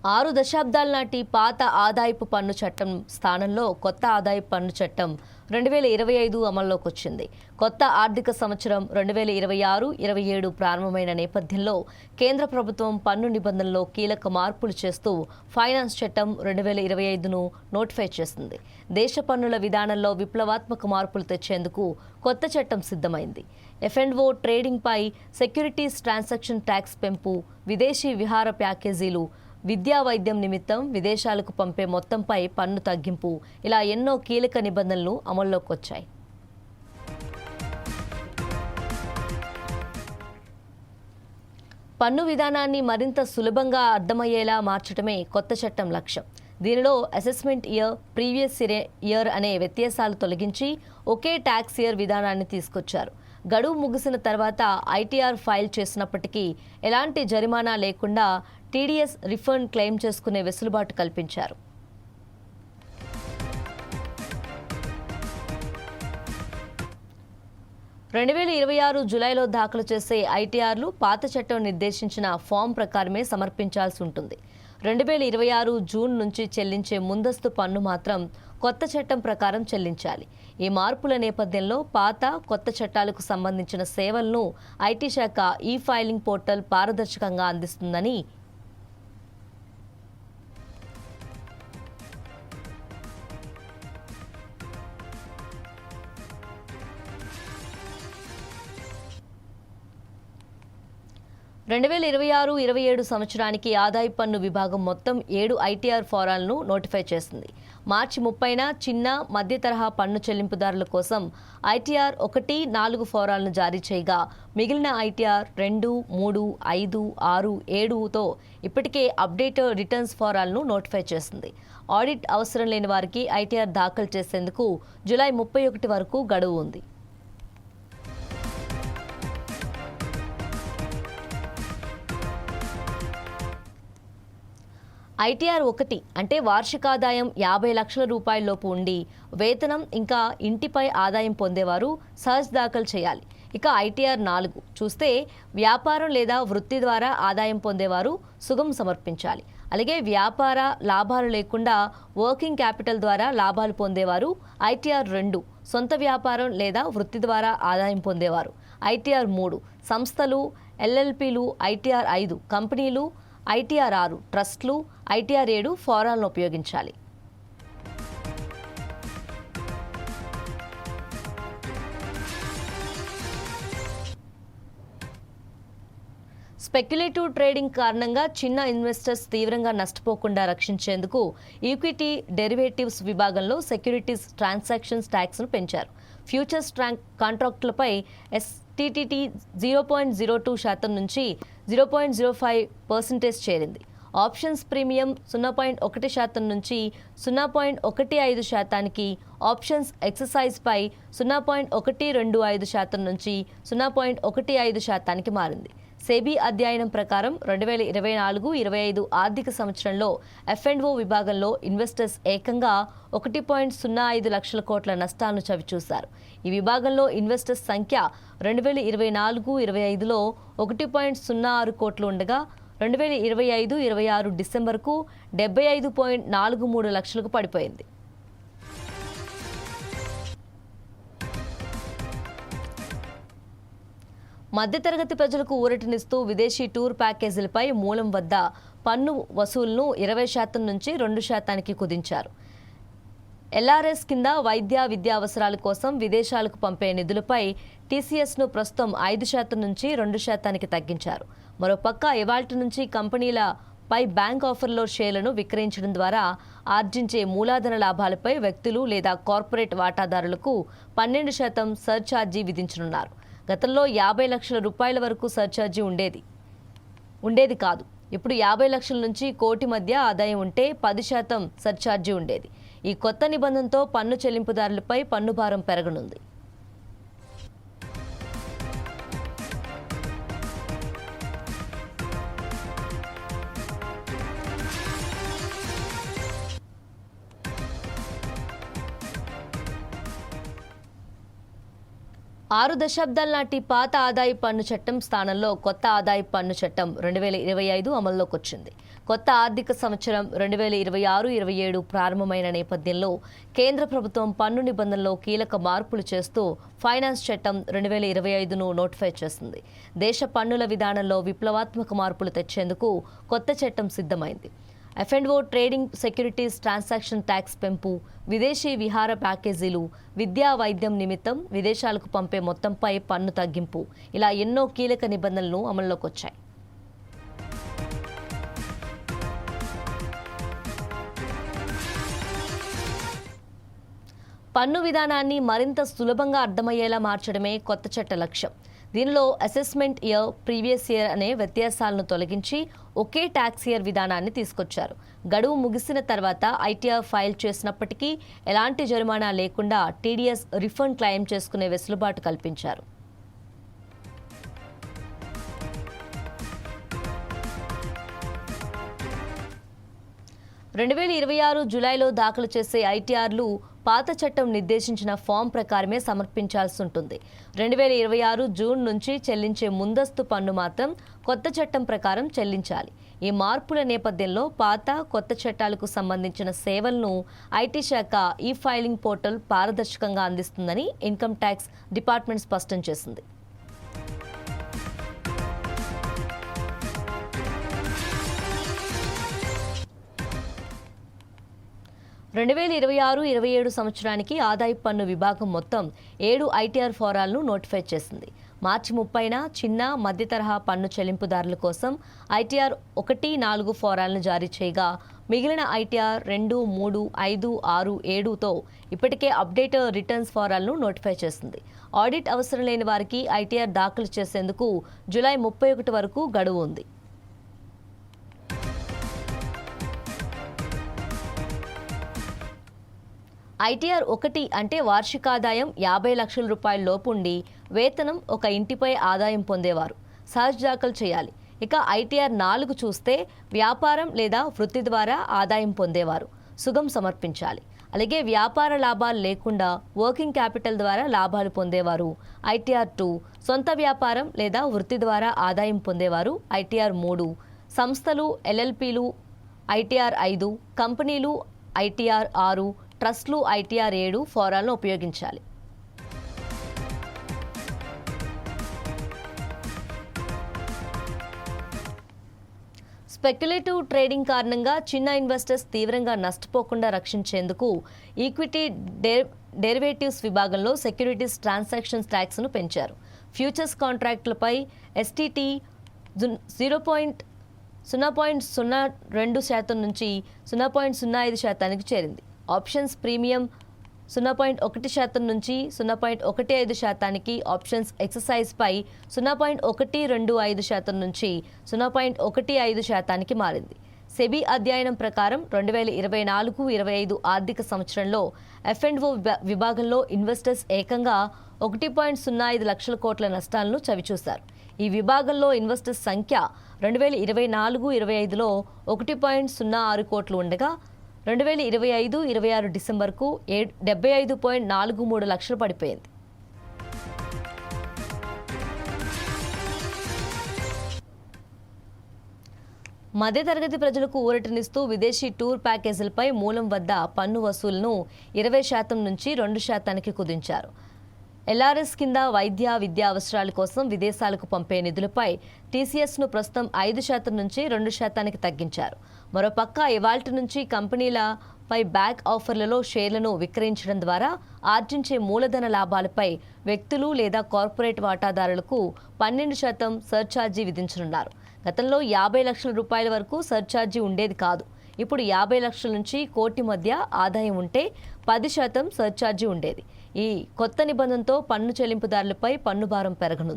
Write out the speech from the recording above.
6 దశాబ్దాల నాటి పాత ఆదాయపు పన్ను చట్టం స్థానంలో కొత్త ఆదాయపు పన్ను చట్టం 2025 అమల్లోకి వచ్చింది. కొత్త ఆర్థిక సంవత్సరం 2026-27 ప్రారంభమైన నేపథ్యంలో కేంద్ర ప్రభుత్వం పన్ను నిబంధనల్లో కీలక మార్పులు చేస్తూ ఫైనాన్స్ చట్టం 2025ను నోటిఫై చేసింది. దేశ పన్నుల విధానంలో విప్లవాత్మక మార్పులు తెచ్చేందుకు కొత్త చట్టం సిద్ధమైంది. F&O ట్రేడింగ్ పై సెక్యూరిటీస్ ట్రాన్సాక్షన్ ట్యాక్స్ పెంపు, విదేశీ విహార ప్యాకేజీలు, విద్యా వైద్యం నిమిత్తం విదేశాలకు పంపే మొత్తంపై పన్ను తగ్గింపు, ఇలా ఎన్నో కీలక నిబంధనలు అమల్లోకి వచ్చాయి. పన్ను విధానాన్ని మరింత సులభంగా అర్థమయ్యేలా మార్చడమే కొత్త చట్టం లక్ష్యం. దీనిలో అసెస్మెంట్ ఇయర్, ప్రీవియస్ ఇయర్ అనే వ్యత్యాసాలు తొలగించి ఒకే ట్యాక్స్ ఇయర్ విధానాన్ని తీసుకొచ్చారు. గడువు ముగిసిన తర్వాత ఐటీఆర్ ఫైల్ చేసినప్పటికీ ఎలాంటి జరిమానా లేకుండా టీడీఎస్ రిఫండ్ క్లెయిమ్ చేసుకునే వెసులుబాటు కల్పించారు. జూలైలో దాఖలు చేసే ఐటీఆర్లు పాత చట్టం నిర్దేశించిన ఫామ్ ప్రకారమే సమర్పించాల్సి ఉంటుంది. 2026 జూన్ నుంచి చెల్లించే ముందస్తు పన్ను మాత్రం కొత్త చట్టం ప్రకారం చెల్లించాలి. ఈ మార్పుల నేపథ్యంలో పాత, కొత్త చట్టాలకు సంబంధించిన సేవలను ఐటీ శాఖ ఈ ఫైలింగ్ పోర్టల్ పారదర్శకంగా అందిస్తుందని సంవత్సరానికి ఆదాయ పన్ను విభాగం మొత్తం 7 ఐటీఆర్ ఫారాలను నోటిఫై చేసింది. మార్చి 30న చిన్న, మధ్య తరహా పన్ను చెల్లింపుదారుల కోసం ఐటీఆర్ 1, 4 ఫారాలను జారీ చేయగా మిగిలిన ఐటీఆర్ 2, 3, 5, 6, 7తో ఇప్పటికే అప్డేటెడ్ రిటర్న్స్ ఫారాలను నోటిఫై చేసింది. ఆడిట్ అవసరం లేని వారికి ఐటీఆర్ దాఖలు చేసేందుకు జూలై 31 వరకు గడువు ఉంది. ఐటీఆర్ 1 అంటే వార్షికాదాయం 50 లక్షల రూపాయలలోపు ఉండి వేతనం ఇంకా ఇంటిపై ఆదాయం పొందేవారు సహజ్ దాఖలు చేయాలి. ఇక ఐటీఆర్ 4 చూస్తే వ్యాపారం లేదా వృత్తి ద్వారా ఆదాయం పొందేవారు సుగం సమర్పించాలి. అలాగే వ్యాపార లాభాలు లేకుండా వర్కింగ్ క్యాపిటల్ ద్వారా లాభాలు పొందేవారు ఐటీఆర్ 2, సొంత వ్యాపారం లేదా వృత్తి ద్వారా ఆదాయం పొందేవారు ఐటీఆర్ 3, సంస్థలు, ఎల్ఎల్పీలు ఐటీఆర్ 5, కంపెనీలు ఐటీఆర్ 6, ట్రస్ట్లు ఐటీఆర్ 7 ఫారాలను ఉపయోగించాలి. స్పెక్యులేటివ్ ట్రేడింగ్ కారణంగా చిన్న ఇన్వెస్టర్స్ తీవ్రంగా నష్టపోకుండా రక్షించేందుకు ఈక్విటీ డెరివేటివ్స్ విభాగంలో సెక్యూరిటీస్ ట్రాన్సాక్షన్స్ ట్యాక్స్ను పెంచారు. ఫ్యూచర్స్ కాంట్రాక్టులపై ఎస్టీటీటీ 0.02% నుంచి 0.05% చేరింది. ఆప్షన్స్ ప్రీమియం 0.1% నుంచి 0.15%, ఆప్షన్స్ ఎక్సర్సైజ్ పై 0.125% నుంచి 0.15% మారింది. సెబీ అధ్యయనం ప్రకారం 2024-25 ఆర్థిక సంవత్సరంలో F&O విభాగంలో ఇన్వెస్టర్స్ ఏకంగా 1.05 లక్షల కోట్ల నష్టాలను చవిచూశారు. ఈ విభాగంలో ఇన్వెస్టర్స్ సంఖ్య 2024-25లో 1.06 కోట్లు ఉండగా 2025-26 డిసెంబర్కు 75.43 లక్షలకు పడిపోయింది. మధ్యతరగతి ప్రజలకు ఊరటనిస్తూ విదేశీ టూర్ ప్యాకేజీలపై మూలం వద్ద పన్ను వసూలును 20% నుంచి 2%కి కుదించారు. ఎల్ఆర్ఎస్ కింద వైద్య, విద్యా అవసరాల కోసం విదేశాలకు పంపే నిధులపై టీసీఎస్ను ప్రస్తుతం 5% నుంచి 2%కి తగ్గించారు. మరోపక్క ఇవాల్టి నుంచి కంపెనీలపై బ్యాంక్ ఆఫర్లో షేర్లను విక్రయించడం ద్వారా ఆర్జించే మూలధన లాభాలపై వ్యక్తులు లేదా కార్పొరేట్ వాటాదారులకు 12% సర్ఛార్జీ విధించనున్నారు. గతంలో 50 లక్షల రూపాయల వరకు సర్ఛార్జీ ఉండేది కాదు. ఇప్పుడు 50 లక్షల నుంచి కోటి మధ్య ఆదాయం ఉంటే 10% సర్ఛార్జీ ఉండేది. ఈ కొత్త నిబంధనతో పన్ను చెల్లింపుదారులపై పన్ను భారం పెరగనుంది. ఆరు దశాబ్దాల నాటి పాత ఆదాయ పన్ను చట్టం స్థానంలో కొత్త ఆదాయ పన్ను చట్టం 2025 అమల్లోకి వచ్చింది. కొత్త ఆర్థిక సంవత్సరం 2026-27 ప్రారంభమైన నేపథ్యంలో కేంద్ర ప్రభుత్వం పన్ను నిబంధనల్లో కీలక మార్పులు చేస్తూ ఫైనాన్స్ చట్టం 2025ను నోటిఫై చేసింది. దేశ పన్నుల విధానంలో విప్లవాత్మక మార్పులు తెచ్చేందుకు కొత్త చట్టం సిద్ధమైంది. F&O trading, securities transaction tax పెంపు, విదేశీ విహార ప్యాకేజీలు, విద్యా వైద్యం నిమిత్తం విదేశాలకు పంపే మొత్తంపై పన్ను తగ్గింపు, ఇలా ఎన్నో కీలక నిబంధనలు అమల్లోకి వచ్చాయి. పన్ను విధానాన్ని మరింత సులభంగా అర్థమయ్యేలా మార్చడమే కొత్త చట్ట లక్ష్యం. దీనిలో అసెస్మెంట్ ఇయర్, ప్రీవియస్ ఇయర్ అనే వ్యత్యాసాలను తొలగించి ఒకే ట్యాక్స్ ఇయర్ విధానాన్ని తీసుకొచ్చారు. గడువు ముగిసిన తర్వాత ఐటీఆర్ ఫైల్ చేసినప్పటికీ ఎలాంటి జరిమానా లేకుండా టీడీఎస్ రిఫండ్ క్లెయిమ్ చేసుకునే వెసులుబాటు కల్పించారు. జూలైలో దాఖలు చేసే ఐటీఆర్లు పాత చట్టం నిర్దేశించిన ఫామ్ ప్రకారమే సమర్పించాల్సి ఉంటుంది. 2026 జూన్ నుంచి చెల్లించే ముందస్తు పన్ను మాత్రం కొత్త చట్టం ప్రకారం చెల్లించాలి. ఈ మార్పుల నేపథ్యంలో పాత, కొత్త చట్టాలకు సంబంధించిన సేవలను ఐటీ శాఖ ఈ ఫైలింగ్ పోర్టల్ పారదర్శకంగా అందిస్తుందని ఇన్కమ్ ట్యాక్స్ డిపార్ట్మెంట్ స్పష్టం చేసింది. 2026-27 సంవత్సరానికి ఆదాయపు పన్ను విభాగం మొత్తం 7 ఐటీఆర్ ఫారాలను నోటిఫై చేసింది. మార్చి 30న చిన్న, మధ్య తరహా పన్ను చెల్లింపుదారుల కోసం ఐటీఆర్ 1-4 ఫారాలను జారీ చేయగా, మిగిలిన ఐటీఆర్ 2, 3, 5, 6, 7తో ఇప్పటికే అప్డేట్ రిటర్న్స్ ఫారాలను నోటిఫై చేసింది. ఆడిట్ అవసరం లేని వారికి ఐటీఆర్ దాఖలు చేసేందుకు జూలై 31 వరకు గడువు ఉంది. ఐటీఆర్ 1 అంటే వార్షిక ఆదాయం 50 లక్షల రూపాయల లోపు ఉండి వేతనం ఒక ఇంటిపై ఆదాయం పొందేవారు సహజ దాఖలు చేయాలి. ఇక ఐటీఆర్ 4 చూస్తే వ్యాపారం లేదా వృత్తి ద్వారా ఆదాయం పొందేవారు సుగం సమర్పించాలి. అలాగే వ్యాపార లాభాలు లేకుండా వర్కింగ్ క్యాపిటల్ ద్వారా లాభాలు పొందేవారు ఐటీఆర్ 2, సొంత వ్యాపారం లేదా వృత్తి ద్వారా ఆదాయం పొందేవారు ఐటీఆర్ 3, సంస్థలు, ఎల్ఎల్పీలు ఐటీఆర్ 5, కంపెనీలు ఐటీఆర్ 6, ట్రస్ట్లు ఐటీఆర్ 7 ఫారాలను ఉపయోగించాలి. స్పెక్యులేటివ్ ట్రేడింగ్ కారణంగా చిన్న ఇన్వెస్టర్స్ తీవ్రంగా నష్టపోకుండా రక్షించేందుకు ఈక్విటీ డెరివేటివ్స్ విభాగంలో సెక్యూరిటీస్ ట్రాన్సాక్షన్స్ ట్యాక్స్ను పెంచారు. ఫ్యూచర్స్ కాంట్రాక్టులపై ఎస్టీటీ 0.02% నుంచి 0.05% చేరింది. ఆప్షన్స్ ప్రీమియం 0.1% నుంచి 0.15%, ఆప్షన్స్ ఎక్సర్సైజ్పై 0.125% నుంచి 0.15% మారింది. సెబీ అధ్యయనం ప్రకారం 2024-25 ఆర్థిక సంవత్సరంలో F&O విభాగంలో ఇన్వెస్టర్స్ ఏకంగా 1.05 లక్షల కోట్ల నష్టాలను చవిచూశారు. ఈ విభాగంలో ఇన్వెస్టర్స్ సంఖ్య 2024-25లో 1.06 కోట్లు ఉండగా 2025-26 డిసెంబర్కు 75.43 లక్షలు పడిపోయింది. మధ్యతరగతి ప్రజలకు ఊరటనిస్తూ విదేశీ టూర్ ప్యాకేజీలపై మూలం వద్ద పన్ను వసూలును 20% నుంచి 2%కి కుదించారు. ఎల్ఆర్ఎస్ కింద వైద్య, విద్యా అవసరాల కోసం విదేశాలకు పంపే నిధులపై టీసీఎస్ను ప్రస్తుతం 5% నుంచి 2%కి తగ్గించారు. మరోపక్క ఇవాల్టి నుంచి కంపెనీలపై బ్యాక్ ఆఫర్లలో షేర్లను విక్రయించడం ద్వారా ఆర్జించే మూలధన లాభాలపై వ్యక్తులు లేదా కార్పొరేట్ వాటాదారులకు 12% సర్ఛార్జీ విధించనున్నారు. గతంలో 50 లక్షల రూపాయల వరకు సర్ఛార్జీ ఉండేది కాదు. ఇప్పుడు 50 లక్షల నుంచి కోటి మధ్య ఆదాయం ఉంటే 10% సర్ఛార్జీ ఉండేది. ఈ కొత్త నిబంధనతో పన్ను చెల్లింపుదారులపై పన్ను భారం పెరగనుంది.